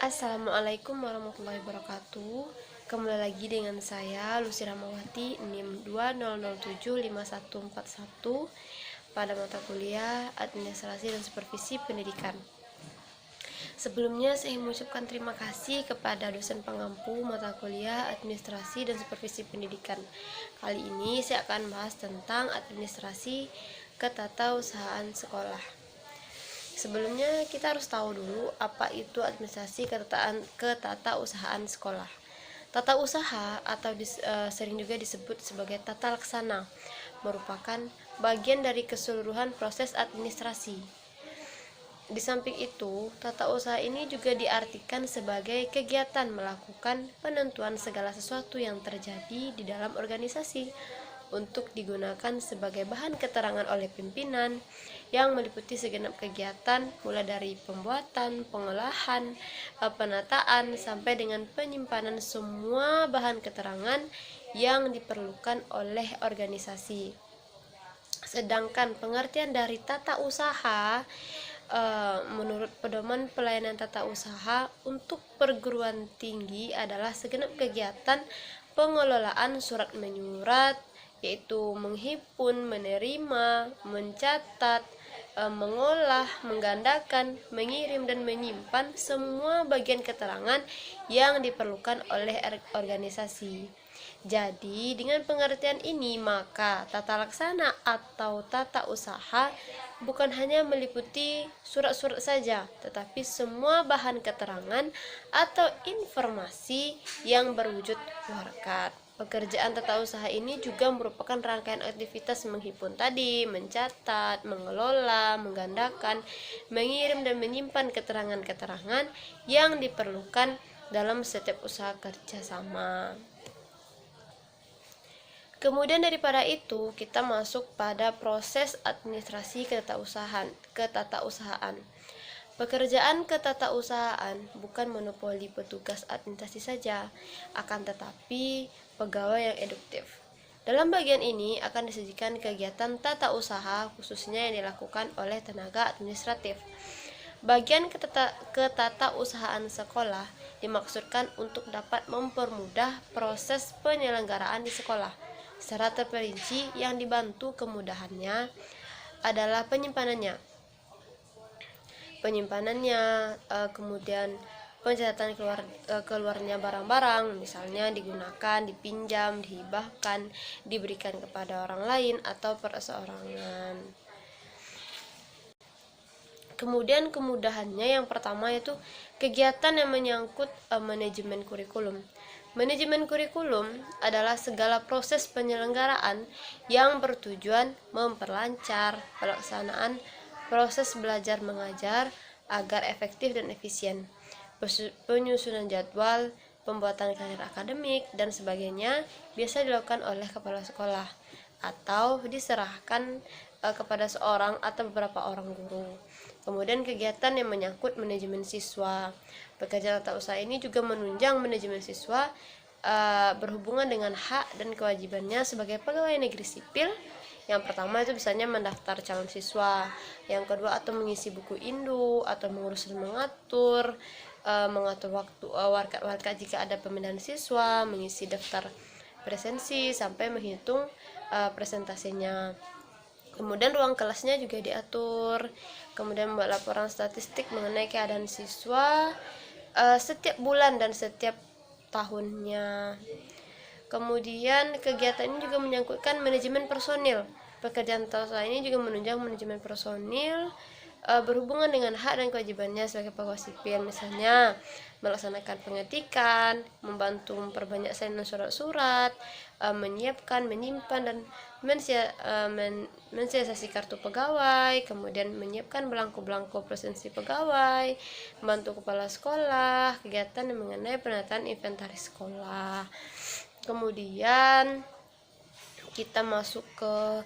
Assalamualaikum warahmatullahi wabarakatuh. Kembali lagi dengan saya Lucy Ramawati, NIM 20075141 pada mata kuliah Administrasi dan Supervisi Pendidikan. Sebelumnya saya mengucapkan terima kasih kepada dosen pengampu mata kuliah Administrasi dan Supervisi Pendidikan. Kali ini saya akan bahas tentang administrasi ketatausahaan sekolah. Sebelumnya kita harus tahu dulu apa itu administrasi ketatausahaan sekolah. Tata usaha atau sering juga disebut sebagai tata laksana merupakan bagian dari keseluruhan proses administrasi. Di samping itu, tata usaha ini juga diartikan sebagai kegiatan melakukan penentuan segala sesuatu yang terjadi di dalam organisasi untuk digunakan sebagai bahan keterangan oleh pimpinan yang meliputi segenap kegiatan mulai dari pembuatan, pengolahan, penataan sampai dengan penyimpanan semua bahan keterangan yang diperlukan oleh organisasi. Sedangkan pengertian dari tata usaha menurut pedoman pelayanan tata usaha untuk perguruan tinggi adalah segenap kegiatan pengelolaan surat menyurat, yaitu menghimpun, menerima, mencatat, mengolah, menggandakan, mengirim dan menyimpan semua bagian keterangan yang diperlukan oleh organisasi. Jadi, dengan pengertian ini, maka tata laksana atau tata usaha bukan hanya meliputi surat-surat saja, tetapi semua bahan keterangan atau informasi yang berwujud warakat. Pekerjaan tata usaha ini juga merupakan rangkaian aktivitas menghimpun tadi, mencatat, mengelola, menggandakan, mengirim dan menyimpan keterangan-keterangan yang diperlukan dalam setiap usaha kerjasama. Kemudian daripada itu, kita masuk pada proses administrasi ketatausahaan. Pekerjaan ketatausahaan bukan monopoli petugas administrasi saja, akan tetapi pegawai yang eduktif. Dalam bagian ini akan disajikan kegiatan tata usaha khususnya yang dilakukan oleh tenaga administratif. Bagian ketatausahaan sekolah dimaksudkan untuk dapat mempermudah proses penyelenggaraan di sekolah. Secara terperinci yang dibantu kemudahannya adalah penyimpanannya, kemudian pencatatan keluarnya barang-barang, misalnya digunakan, dipinjam, dihibahkan, diberikan kepada orang lain atau perorangan. Kemudian kemudahannya yang pertama yaitu kegiatan yang menyangkut manajemen kurikulum. Manajemen kurikulum adalah segala proses penyelenggaraan yang bertujuan memperlancar pelaksanaan proses belajar mengajar agar efektif dan efisien. Penyusunan jadwal, pembuatan kalender akademik, dan sebagainya biasa dilakukan oleh kepala sekolah atau diserahkan kepada seorang atau beberapa orang guru. Kemudian kegiatan yang menyangkut manajemen siswa. Pekerjaan tata usaha ini juga menunjang manajemen siswa berhubungan dengan hak dan kewajibannya sebagai pegawai negeri sipil. Yang pertama itu misalnya mendaftar calon siswa, yang kedua atau mengisi buku indu, atau mengurus dan mengatur waktu warakat jika ada pemindahan siswa, mengisi daftar presensi sampai menghitung presentasinya. Kemudian ruang kelasnya juga diatur. Kemudian membuat laporan statistik mengenai keadaan siswa setiap bulan dan setiap tahunnya. Kemudian kegiatan ini juga menyangkutkan manajemen personil. Pekerjaan tata usaha ini juga menunjang manajemen personil berhubungan dengan hak dan kewajibannya sebagai pegawai sipil, misalnya melaksanakan pengetikan, membantu memperbanyak salinan surat-surat, menyiapkan, menyimpan dan mensiasati kartu pegawai, kemudian menyiapkan belangko-belangko presensi pegawai, membantu kepala sekolah, kegiatan yang mengenai penataan inventaris sekolah. Kemudian kita masuk ke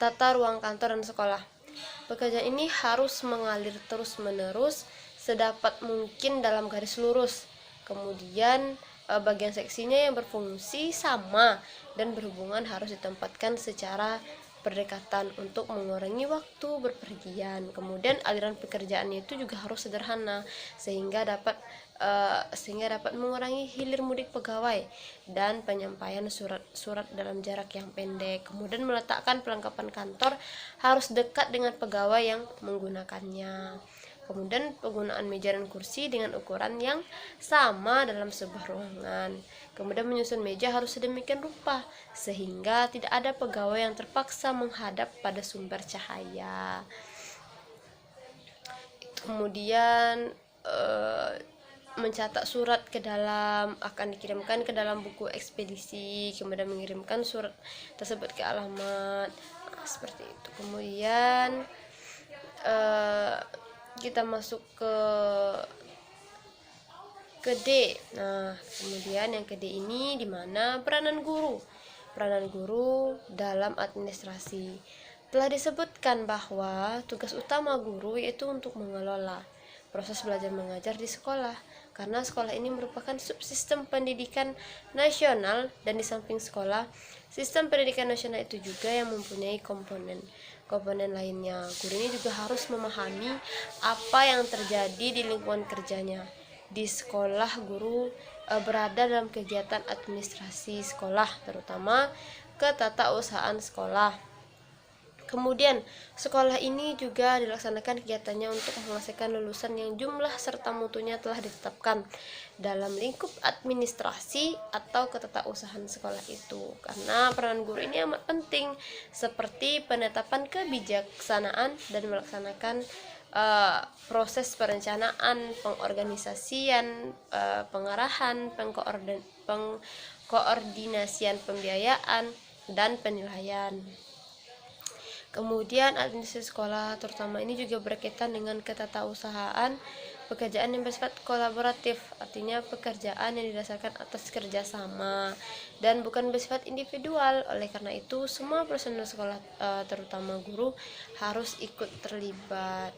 tata ruang kantor dan sekolah. Pekerjaan ini harus mengalir terus-menerus sedapat mungkin dalam garis lurus. Kemudian bagian seksinya yang berfungsi sama dan berhubungan harus ditempatkan secara berdekatan untuk mengurangi waktu berpergian. Kemudian aliran pekerjaannya itu juga harus sederhana sehingga dapat mengurangi hilir mudik pegawai dan penyampaian surat-surat dalam jarak yang pendek. Kemudian meletakkan perlengkapan kantor harus dekat dengan pegawai yang menggunakannya. Kemudian penggunaan meja dan kursi dengan ukuran yang sama dalam sebuah ruangan. Kemudian menyusun meja harus sedemikian rupa sehingga tidak ada pegawai yang terpaksa menghadap pada sumber cahaya. Kemudian mencetak surat akan dikirimkan ke dalam buku ekspedisi, kemudian mengirimkan surat tersebut ke alamat. Seperti itu. Kemudian kita masuk ke D. Nah, kemudian yang ke D ini di mana peranan guru dalam administrasi. Telah disebutkan bahwa tugas utama guru yaitu untuk mengelola proses belajar mengajar di sekolah, karena sekolah ini merupakan subsistem pendidikan nasional, dan di samping sekolah, sistem pendidikan nasional itu juga yang mempunyai komponen lainnya. Guru ini juga harus memahami apa yang terjadi di lingkungan kerjanya. Di sekolah, guru berada dalam kegiatan administrasi sekolah, terutama ketatausahaan sekolah. Kemudian, sekolah ini juga dilaksanakan kegiatannya untuk menghasilkan lulusan yang jumlah serta mutunya telah ditetapkan dalam lingkup administrasi atau ketatausahaan sekolah itu. Karena peran guru ini amat penting, seperti penetapan kebijaksanaan dan melaksanakan proses perencanaan, pengorganisasian, pengarahan, pengkoordinasian pembiayaan, dan penilaian. Kemudian administrasi sekolah terutama ini juga berkaitan dengan ketatausahaan pekerjaan yang bersifat kolaboratif, artinya pekerjaan yang didasarkan atas kerjasama dan bukan bersifat individual. Oleh karena itu, semua personel sekolah terutama guru harus ikut terlibat.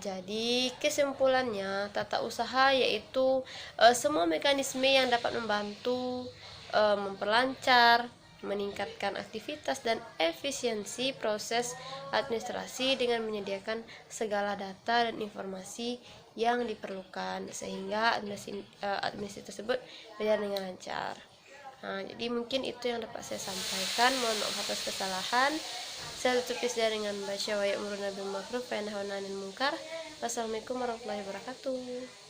Jadi kesimpulannya, tata usaha yaitu semua mekanisme yang dapat membantu memperlancar, meningkatkan aktivitas dan efisiensi proses administrasi dengan menyediakan segala data dan informasi yang diperlukan sehingga administrasi tersebut berjalan dengan lancar. Nah, jadi mungkin itu yang dapat saya sampaikan. Mohon maaf atas kesalahan. Saya tutup dengan baca wa ya'muruna bil ma'ruf wa yanhauna 'anil munkar. Wassalamualaikum warahmatullahi wabarakatuh.